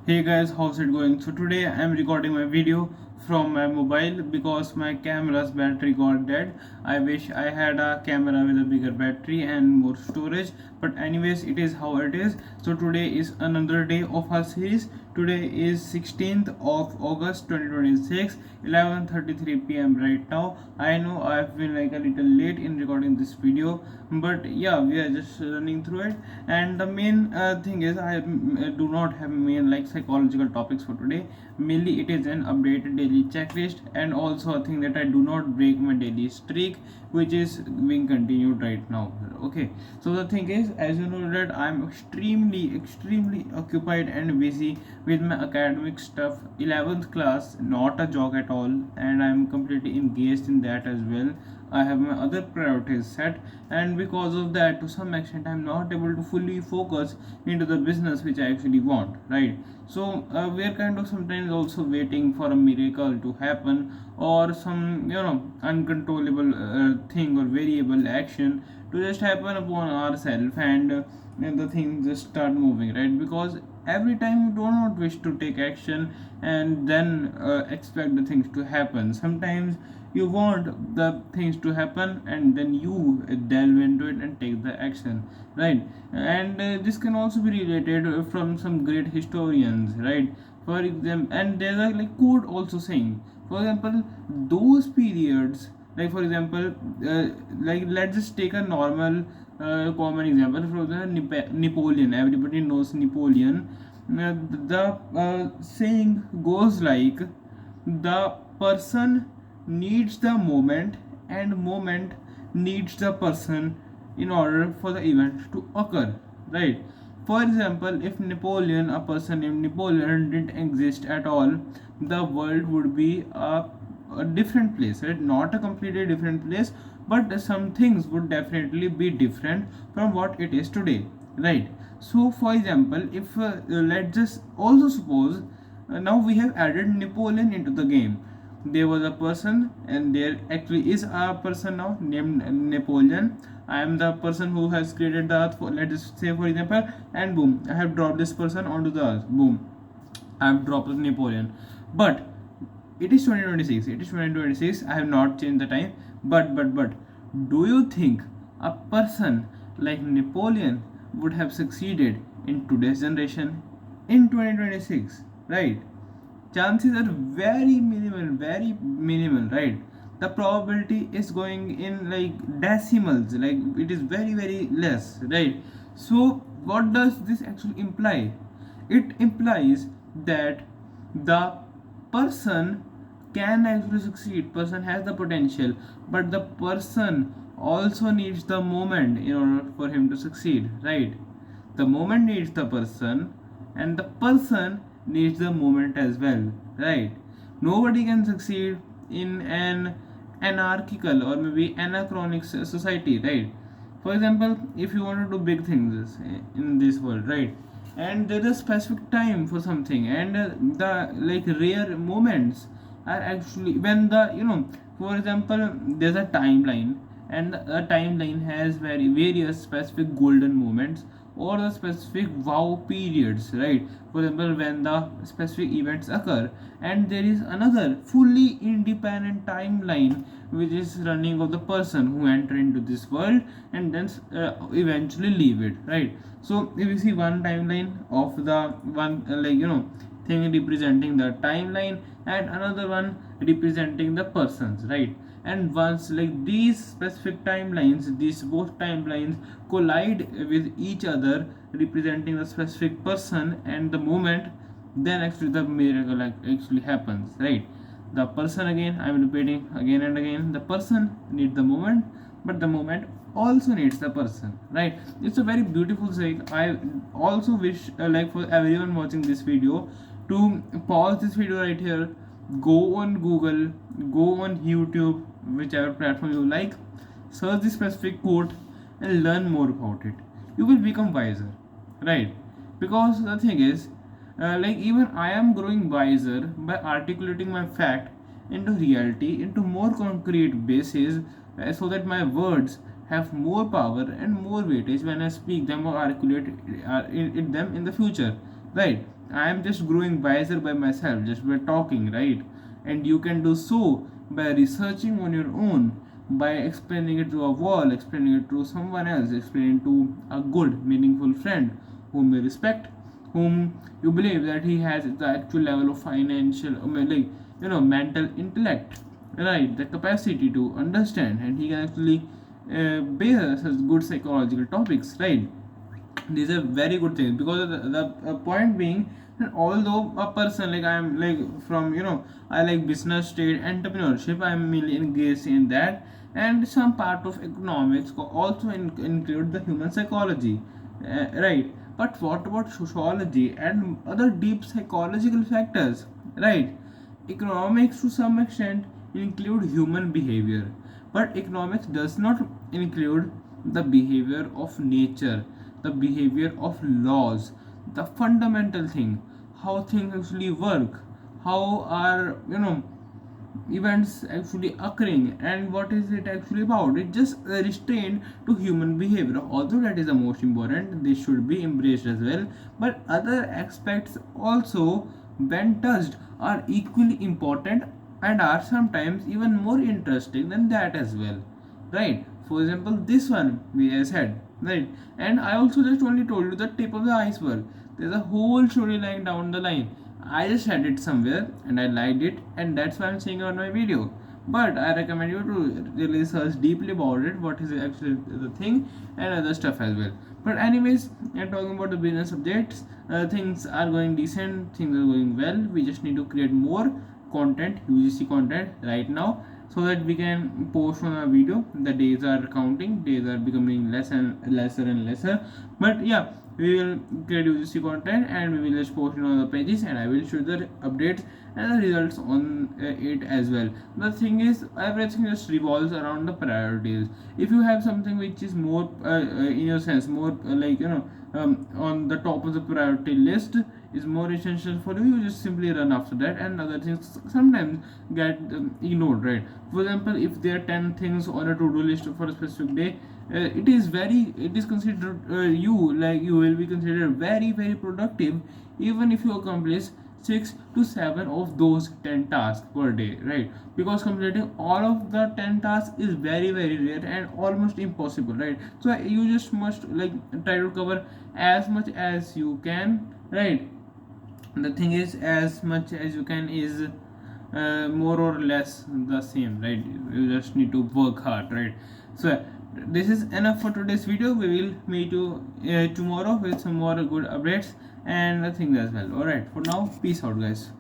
Hey guys, how's it going? So today I'm recording my video from my mobile because my camera's battery got dead. I wish I had a camera with a bigger battery and more storage, but anyways, it is how it is. So today is another day of our series. Today is 16th of August 2026, 11:33 p.m. right now. I know I've been like a little late in recording this video, but yeah, we are just running through it. And the main thing is I do not have main like psychological topics for today. Mainly it is an updated daily checklist and also a thing that I do not break my daily streak, which is being continued right now. Okay, so the thing is, as you know that I'm extremely occupied and busy with my academic stuff. 11th class, not a joke at all, and I'm completely engaged in that as well. I have my other priorities set, and because of that, to some extent, I'm not able to fully focus into the business which I actually want, right? So we are kind of sometimes also waiting for a miracle to happen, or some uncontrollable thing or variable action to just happen upon ourselves, and the things just start moving, right? Because every time you do not wish to take action and then expect the things to happen. Sometimes you want the things to happen and then you delve into it and take the action, right? And this can also be related from some great historians, right? For example, and there's a like quote also saying, for example, those periods, like for example, like let's just take a normal common example from the Napoleon. Everybody knows Napoleon. The saying goes like, the person needs the moment and moment needs the person in order for the event to occur, right? For example, if Napoleon, a person named Napoleon, didn't exist at all, the world would be a different place, right? Not a completely different place, but some things would definitely be different from what it is today, right? So for example, if let's just also suppose now we have added Napoleon into the game. There was a person and there actually is a person now named Napoleon. I am the person who has created the earth, for let's just say for example, and boom, I have dropped this person onto the earth. Boom, I have dropped Napoleon. But it is 2026. It is 2026. I have not changed the time. But do you think a person like Napoleon would have succeeded in today's generation in 2026? Right? Chances are very minimal, right? The probability is going in like decimals, like it is very less, right? So what does this actually imply? It implies that the person can actually succeed, person has the potential, but the person also needs the moment in order for him to succeed, right? The moment needs the person and the person needs the moment as well, right? Nobody can succeed in an anarchical or maybe anachronic society, right? For example, if you want to do big things in this world, right, and there is a specific time for something, and the like rare moments are actually when the for example, there's a timeline, and the timeline has various specific golden moments or the specific wow periods, right? For example, when the specific events occur, and there is another fully independent timeline which is running of the person who enter into this world and then eventually leave it, right? So if you see one timeline of the one thing representing the timeline and another one representing the persons, right? And once like these specific timelines, these both timelines collide with each other representing the specific person and the moment, then actually the miracle actually happens, right? The person, again I'm repeating again and again, the person needs the moment, but the moment also needs the person, right? It's a very beautiful saying. I also wish like for everyone watching this video to pause this video right here, go on Google, go on YouTube, whichever platform you like, search the specific quote and learn more about it. You will become wiser, right? Because the thing is, like even I am growing wiser by articulating my fact into reality, into more concrete basis, so that my words have more power and more weightage when I speak them or articulate them in the future, right? I am just growing wiser by myself, just by talking, right? And you can do so by researching on your own, by explaining it to a wall, explaining it to someone else, explaining to a good, meaningful friend whom you respect, whom you believe that he has the actual level of financial, like, mental intellect, right? The capacity to understand, and he can actually bear such good psychological topics, right? These are very good things, because the point being that although a person, like, I'm like from, I like business, trade, entrepreneurship, I'm mainly engaged in that, and some part of economics also include the human psychology, right? But what about sociology and other deep psychological factors, right? Economics to some extent include human behavior, but economics does not include the behavior of nature, the behavior of laws, the fundamental thing, how things actually work, how are, events actually occurring, and what is it actually about. It just restrained to human behavior, although that is the most important, this should be embraced as well. But other aspects also, when touched, are equally important and are sometimes even more interesting than that as well, right? For example, this one we have said, right? And I also just only told you the tip of the iceberg. There's a whole story lying down the line. I just had it somewhere and I liked it, and that's why I'm saying on my video. But I recommend you to really search deeply about it, what is actually the thing, and other stuff as well. But anyways, I'm talking about the business subjects. Things are going decent, things are going well. We just need to create more content, UGC content right now, so that we can post on a video. The days are counting, days are becoming less and lesser and lesser. But yeah, we will create UGC content and we will just post it on the pages, and I will show the updates and the results on it as well. The thing is, everything just revolves around the priorities. If you have something which is more in your sense more like, on the top of the priority list, is more essential for you, you just simply run after that, and other things sometimes get ignored, right? For example, if there are 10 things on a to-do list for a specific day, it is considered, you will be considered very very productive even if you accomplish 6 to 7 of those 10 tasks per day, right? Because completing all of the 10 tasks is very very rare and almost impossible, right? So you just must like try to cover as much as you can, right? The thing is, as much as you can is more or less the same, right? You just need to work hard, right? So this is enough for today's video. We will meet you tomorrow with some more good updates and things as well. All right, for now, peace out guys.